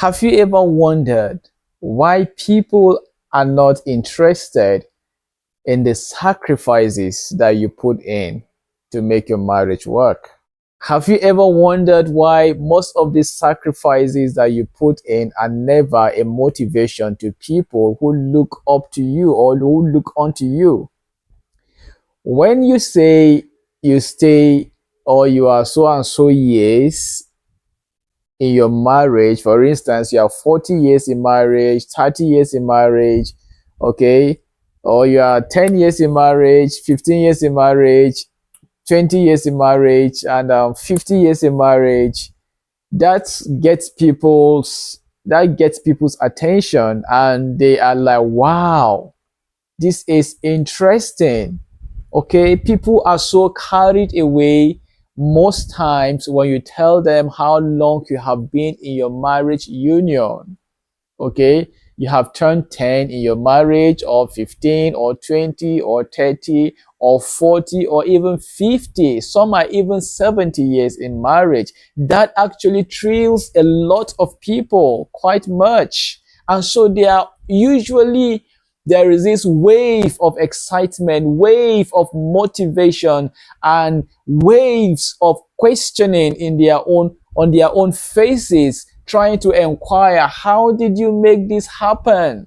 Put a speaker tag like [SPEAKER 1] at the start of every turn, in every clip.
[SPEAKER 1] Have you ever wondered why people are not interested in the sacrifices that you put in to make your marriage work? Have you ever wondered why most of these sacrifices that you put in are never a motivation to people who look up to you or who look onto you? When you say you stay or you are so and so years in your marriage, for instance, you are 40 years in marriage, 30 years in marriage, okay, or you are 10 years in marriage, 15 years in marriage, 20 years in marriage, and 50 years in marriage, that gets people's attention, and they are like, wow, this is interesting. Okay, people are so carried away most times when you tell them how long you have been in your marriage union. Okay, you have turned 10 in your marriage, or 15 or 20 or 30 or 40 or even 50. Some are even 70 years in marriage. That actually thrills a lot of people quite much, and so they are usually, there is this wave of excitement, wave of motivation, and waves of questioning in their own on their own faces, trying to inquire, how did you make this happen?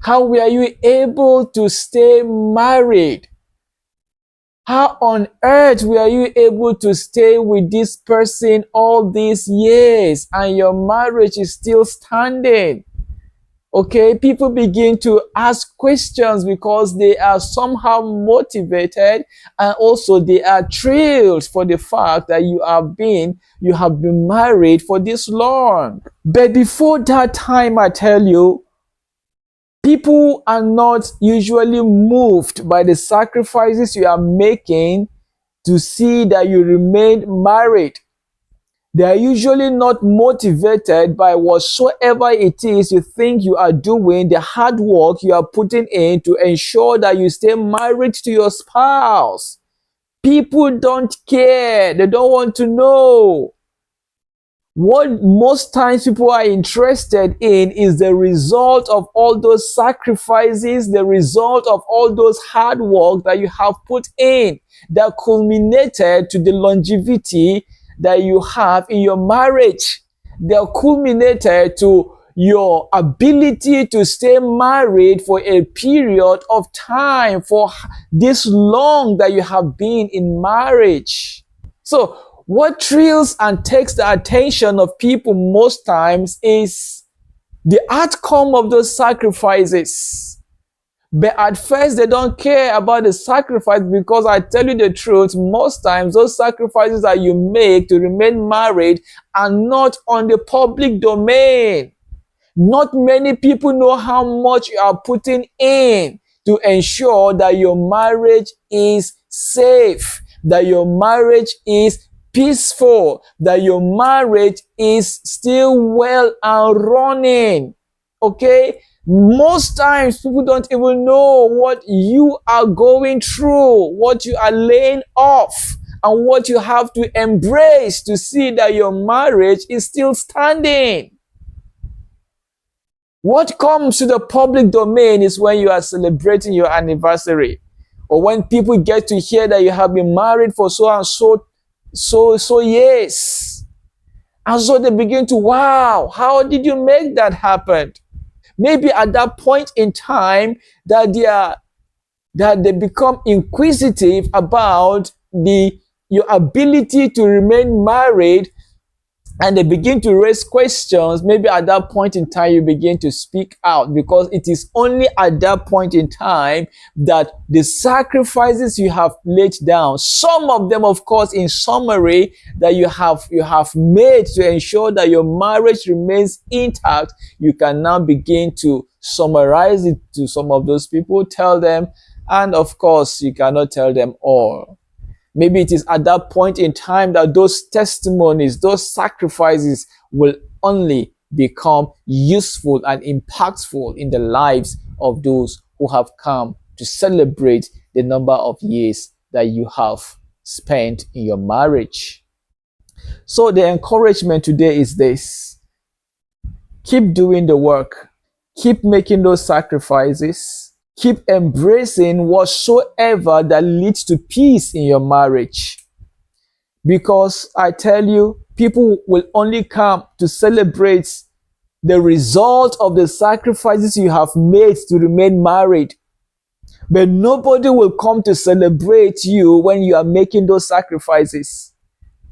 [SPEAKER 1] How were you able to stay married? How on earth were you able to stay with this person all these years and your marriage is still standing? Okay, people begin to ask questions because they are somehow motivated, and also they are thrilled for the fact that you have been married for this long. But before that time, I tell you, people are not usually moved by the sacrifices you are making to see that you remain married. They are usually not motivated by whatsoever it is you think you are doing, the hard work you are putting in to ensure that you stay married to your spouse. People don't care. They don't want to know. What most times people are interested in is the result of all those sacrifices, the result of all those hard work that you have put in, that culminated to the longevity that you have in your marriage. They are culminated to your ability to stay married for a period of time, for this long that you have been in marriage. So what thrills and takes the attention of people most times is the outcome of those sacrifices. But at first, they don't care about the sacrifice, because I tell you the truth, most times those sacrifices that you make to remain married are not on the public domain. Not many people know how much you are putting in to ensure that your marriage is safe, that your marriage is peaceful, that your marriage is still well and running. Okay? Most times people don't even know what you are going through, what you are laying off, and what you have to embrace to see that your marriage is still standing. What comes to the public domain is when you are celebrating your anniversary, or when people get to hear that you have been married for so and so years. And so they begin to, wow, how did you make that happen? Maybe at that point in time that they become inquisitive about your ability to remain married, and they begin to raise questions. Maybe at that point in time, you begin to speak out, because it is only at that point in time that the sacrifices you have laid down, some of them, of course, in summary, that you have made to ensure that your marriage remains intact, you can now begin to summarize it to some of those people, tell them, and of course, you cannot tell them all. Maybe it is at that point in time that those testimonies, those sacrifices will only become useful and impactful in the lives of those who have come to celebrate the number of years that you have spent in your marriage. So the encouragement today is this: keep doing the work, keep making those sacrifices, keep embracing whatsoever that leads to peace in your marriage. Because I tell you, people will only come to celebrate the result of the sacrifices you have made to remain married. But nobody will come to celebrate you when you are making those sacrifices.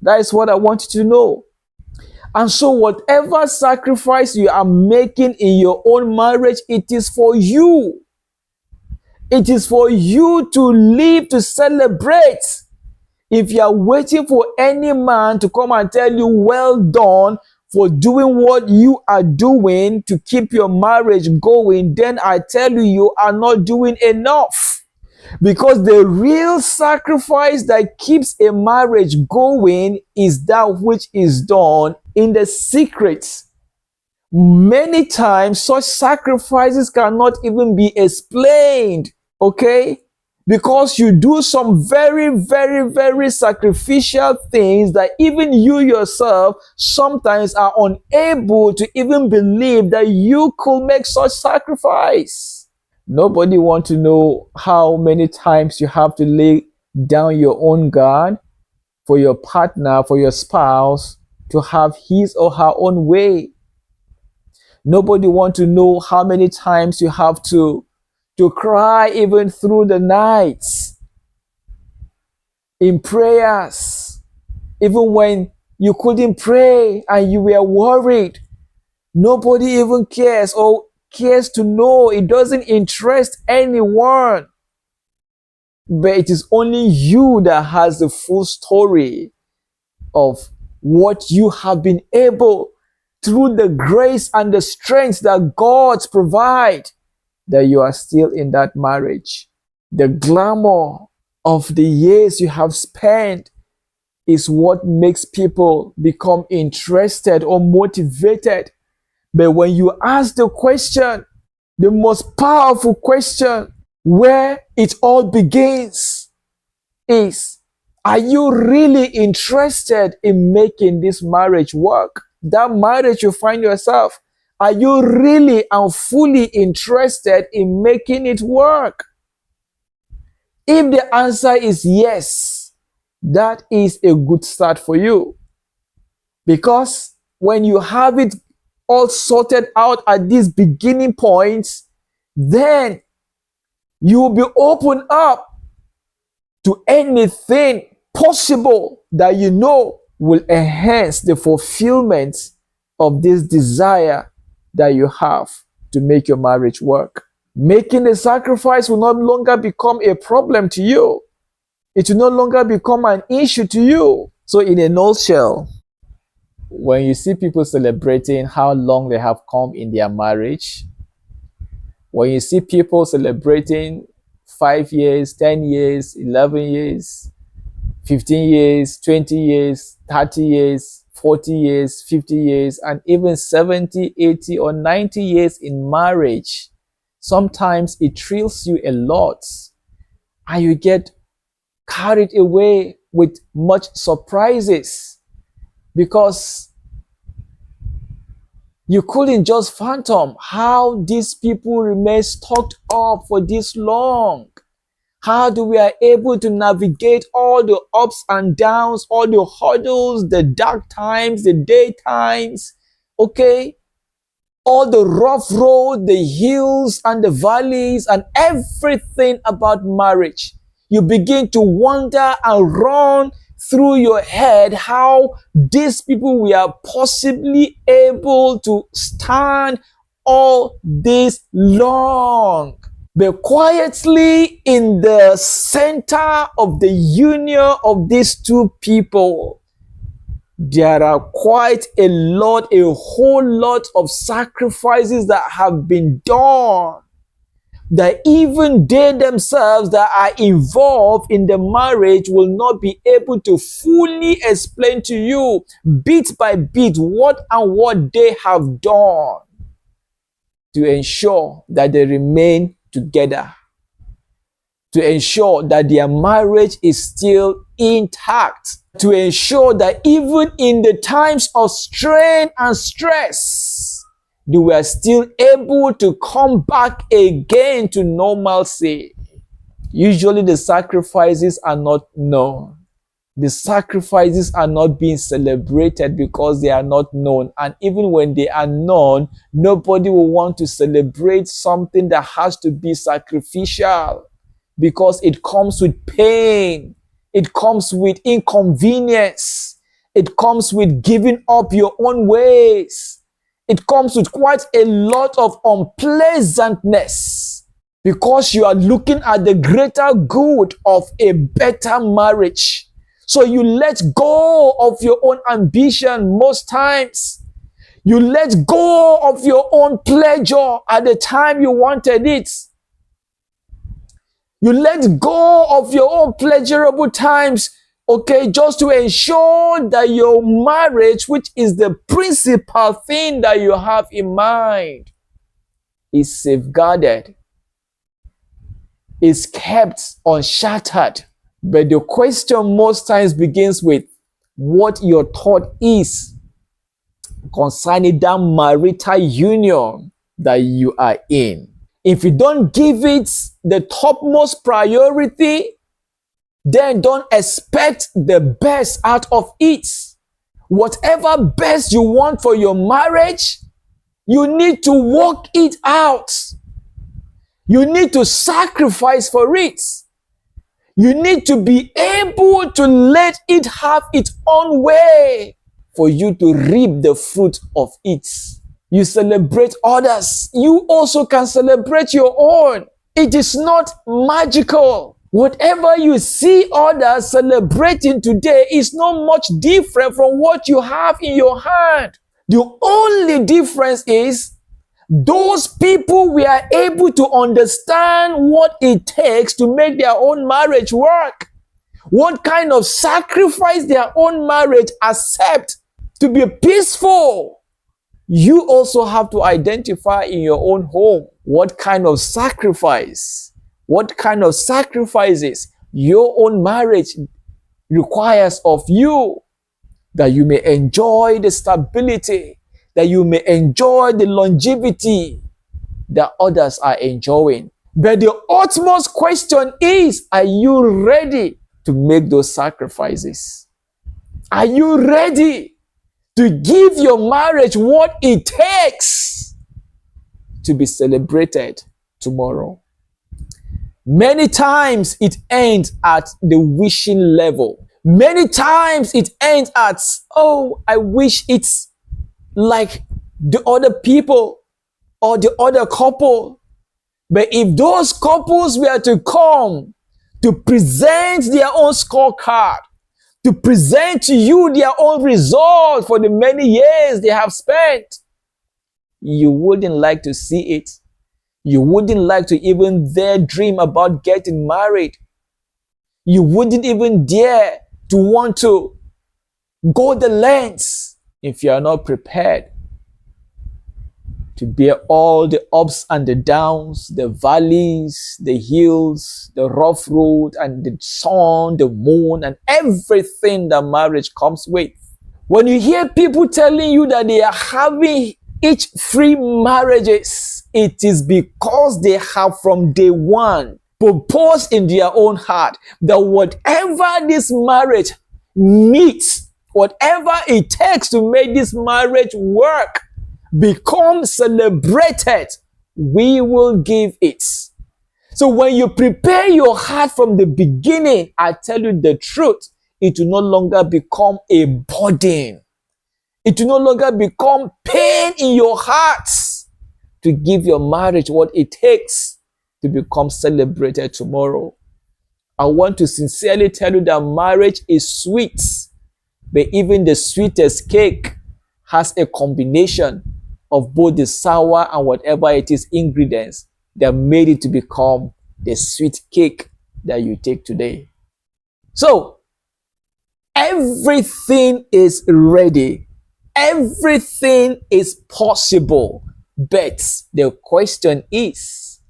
[SPEAKER 1] That is what I want you to know. And so, whatever sacrifice you are making in your own marriage, it is for you. It is for you to live to celebrate. If you are waiting for any man to come and tell you, well done for doing what you are doing to keep your marriage going, then I tell you, you are not doing enough. Because the real sacrifice that keeps a marriage going is that which is done in the secret. Many times, such sacrifices cannot even be explained, okay? Because you do some very, very, very sacrificial things that even you yourself sometimes are unable to even believe that you could make such sacrifice. Nobody wants to know how many times you have to lay down your own guard for your partner, for your spouse to have his or her own way. Nobody wants to know how many times you have to cry even through the nights in prayers, even when you couldn't pray and you were worried. Nobody even cares or cares to know. It doesn't interest anyone. But it is only you that has the full story of what you have been able, through the grace and the strength that God provides, that you are still in that marriage. The glamour of the years you have spent is what makes people become interested or motivated. But when you ask the question, the most powerful question, where it all begins, is, are you really interested in making this marriage work? That marriage you find yourself, are you really and fully interested in making it work? If the answer is yes, that is a good start for you. Because when you have it all sorted out at these beginning points, then you will be open up to anything possible that you know will enhance the fulfillment of this desire that you have to make your marriage work. Making a sacrifice will no longer become a problem to you. It will no longer become an issue to you. So, in a nutshell, when you see people celebrating how long they have come in their marriage, when you see people celebrating 5 years, 10 years, 11 years, 15 years, 20 years, 30 years, 40 years, 50 years, and even 70, 80, or 90 years in marriage, sometimes it thrills you a lot and you get carried away with much surprises because you couldn't just fathom how these people remain stuck up for this long. How do we are able to navigate all the ups and downs, all the hurdles, the dark times, the day times, okay? All the rough road, the hills and the valleys and everything about marriage. You begin to wonder and run through your head how these people were possibly able to stand all this long. But quietly in the center of the union of these two people, there are quite a lot, a whole lot of sacrifices that have been done, that even they themselves that are involved in the marriage will not be able to fully explain to you bit by bit what and what they have done to ensure that they remain together, to ensure that their marriage is still intact, to ensure that even in the times of strain and stress, they were still able to come back again to normalcy. Usually the sacrifices are not known. The sacrifices are not being celebrated because they are not known. And even when they are known, nobody will want to celebrate something that has to be sacrificial because it comes with pain. It comes with inconvenience. It comes with giving up your own ways. It comes with quite a lot of unpleasantness because you are looking at the greater good of a better marriage. So you let go of your own ambition most times. You let go of your own pleasure at the time you wanted it. You let go of your own pleasurable times, okay, just to ensure that your marriage, which is the principal thing that you have in mind, is safeguarded, is kept unshattered. But the question most times begins with what your thought is concerning that marital union that you are in. If you don't give it the topmost priority, then don't expect the best out of it. Whatever best you want for your marriage, you need to work it out. You need to sacrifice for it. You need to be able to let it have its own way for you to reap the fruit of it. You celebrate others, you also can celebrate your own. It is not magical. Whatever you see others celebrating today is not much different from what you have in your hand. The only difference is those people were able to understand what it takes to make their own marriage work, what kind of sacrifice their own marriage accept to be peaceful. You also have to identify in your own home what kind of sacrifices your own marriage requires of you, that you may enjoy the stability, that you may enjoy the longevity that others are enjoying. But the utmost question is, are you ready to make those sacrifices? Are you ready to give your marriage what it takes to be celebrated tomorrow? Many times it ends at the wishing level. Many times it ends at, oh, I wish it's like the other people or the other couple. But if those couples were to come to present their own scorecard, to present to you their own result for the many years they have spent, you wouldn't like to see it. You wouldn't like to even dare dream about getting married. You wouldn't even dare to want to go the lengths if you are not prepared to bear all the ups and the downs, the valleys, the hills, the rough road, and the sun, the moon, and everything that marriage comes with. When you hear people telling you that they are having each free marriages, it is because they have from day one proposed in their own heart that whatever this marriage needs, whatever it takes to make this marriage work, become celebrated, we will give it. So when you prepare your heart from the beginning, I tell you the truth, it will no longer become a burden. It will no longer become pain in your heart to give your marriage what it takes to become celebrated tomorrow. I want to sincerely tell you that marriage is sweet, but even the sweetest cake has a combination of both the sour and whatever it is ingredients that made it to become the sweet cake that you take today. So, everything is ready. Everything is possible. But the question is,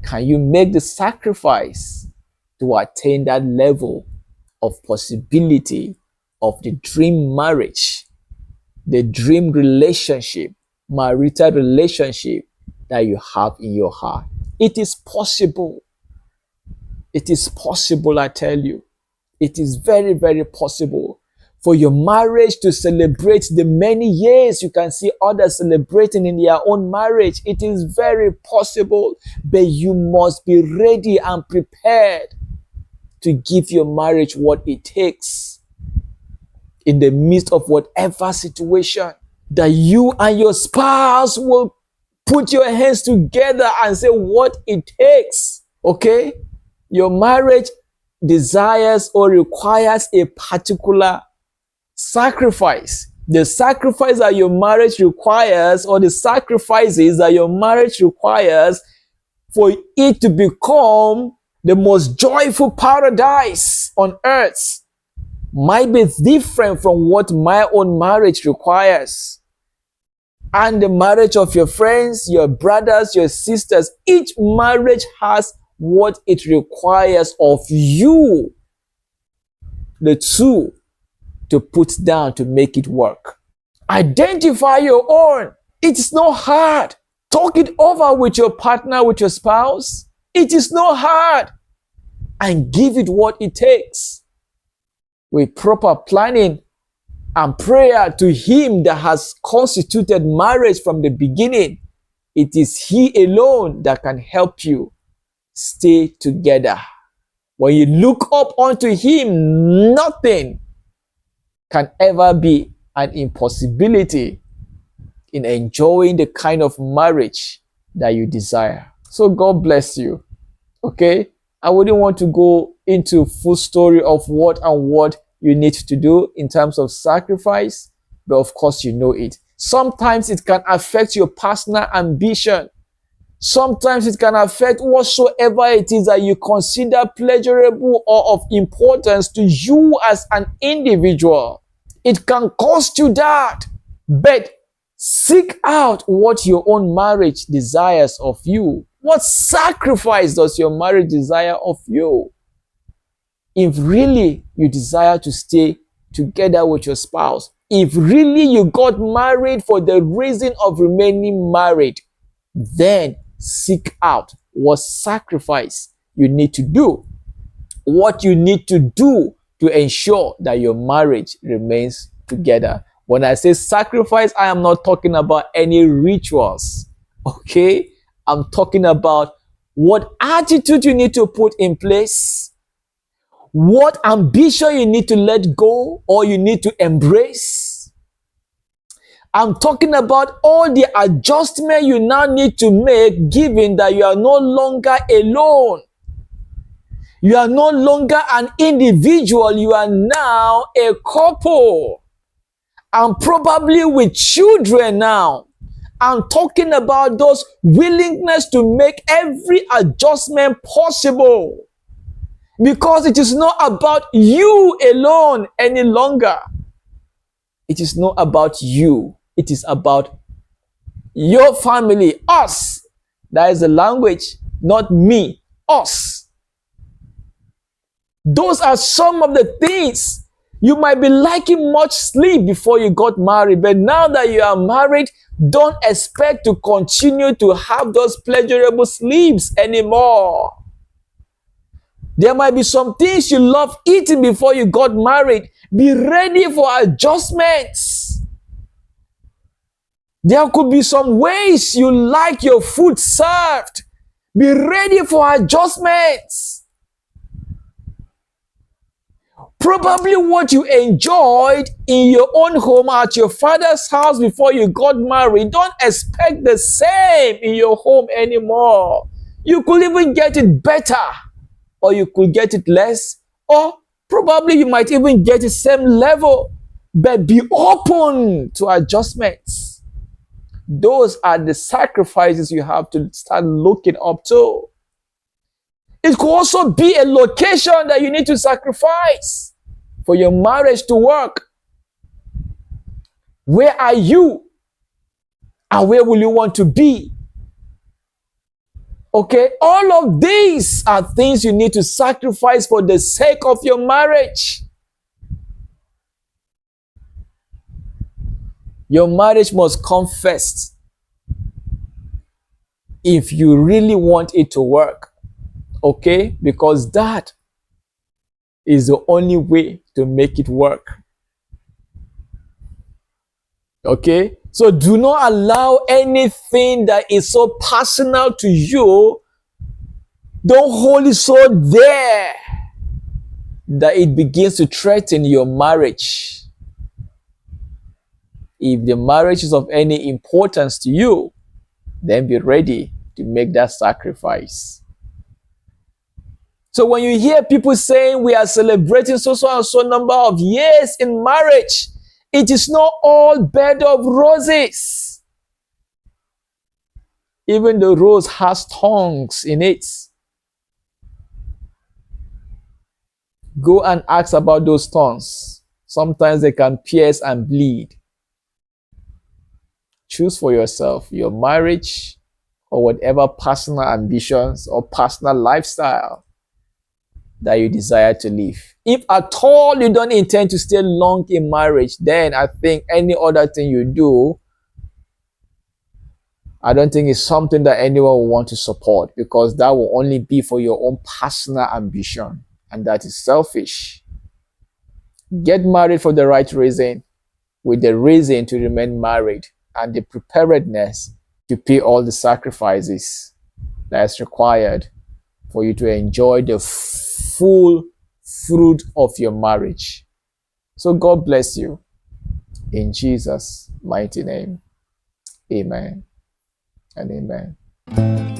[SPEAKER 1] can you make the sacrifice to attain that level of possibility of the dream marriage, the dream relationship, marital relationship that you have in your heart. It is possible. It is possible, I tell you. It is very, very possible for your marriage to celebrate the many years you can see others celebrating in their own marriage. It is very possible, but you must be ready and prepared to give your marriage what it takes in the midst of whatever situation, that you and your spouse will put your hands together and say what it takes. Okay? Your marriage desires or requires a particular sacrifice. The sacrifice that your marriage requires, or the sacrifices that your marriage requires for it to become the most joyful paradise on earth, might be different from what my own marriage requires. And the marriage of your friends, your brothers, your sisters, each marriage has what it requires of you, the two, to put down to make it work. Identify your own. It's not hard. Talk it over with your partner, with your spouse. It is not hard. And give it what it takes. With proper planning and prayer to Him that has constituted marriage from the beginning, it is He alone that can help you stay together. When you look up unto Him, nothing can ever be an impossibility in enjoying the kind of marriage that you desire. So God bless you. Okay? I wouldn't want to go into full story of what you need to do in terms of sacrifice, but of course you know it. Sometimes it can affect your personal ambition. Sometimes it can affect whatsoever it is that you consider pleasurable or of importance to you as an individual. It can cost you that. But seek out what your own marriage desires of you. What sacrifice does your marriage desire of you? If really you desire to stay together with your spouse, if really you got married for the reason of remaining married, then seek out what sacrifice you need to do, what you need to do to ensure that your marriage remains together. When I say sacrifice, I am not talking about any rituals, okay? I'm talking about what attitude you need to put in place, what ambition you need to let go or you need to embrace. I'm talking about all the adjustment you now need to make, given that you are no longer alone. You are no longer an individual. You are now a couple. And probably with children now. I'm talking about those willingness to make every adjustment possible. Because it is not about you alone any longer. It is not about you. It is about your family, us. That is the language, not me, us. Those are some of the things. You might be liking much sleep before you got married, but now that you are married, don't expect to continue to have those pleasurable sleeps anymore. There might be some things you love eating before you got married. Be ready for adjustments. There could be some ways you like your food served. Be ready for adjustments. Probably what you enjoyed in your own home at your father's house before you got married, don't expect the same in your home anymore. You could even get it better, or you could get it less, or probably you might even get the same level, but be open to adjustments. Those are the sacrifices you have to start looking up to. It could also be a location that you need to sacrifice for your marriage to work. Where are you? And where will you want to be? Okay, all of these are things you need to sacrifice for the sake of your marriage. Your marriage must come first if you really want it to work. Okay, because that is the only way to make it work. Okay, so do not allow anything that is so personal to you, don't hold it so there that it begins to threaten your marriage. If the marriage is of any importance to you, then be ready to make that sacrifice. So when you hear people saying we are celebrating so and so number of years in marriage, it is not all bed of roses. Even the rose has thorns in it. Go and ask about those thorns. Sometimes they can pierce and bleed. Choose for yourself your marriage or whatever personal ambitions or personal lifestyle that you desire to live. If at all you don't intend to stay long in marriage, then I think any other thing you do, I don't think it's something that anyone will want to support, because that will only be for your own personal ambition, and that is selfish. Get married for the right reason, with the reason to remain married and the preparedness to pay all the sacrifices that's required for you to enjoy the full fruit of your marriage. So God bless you in Jesus' mighty name. Amen and amen.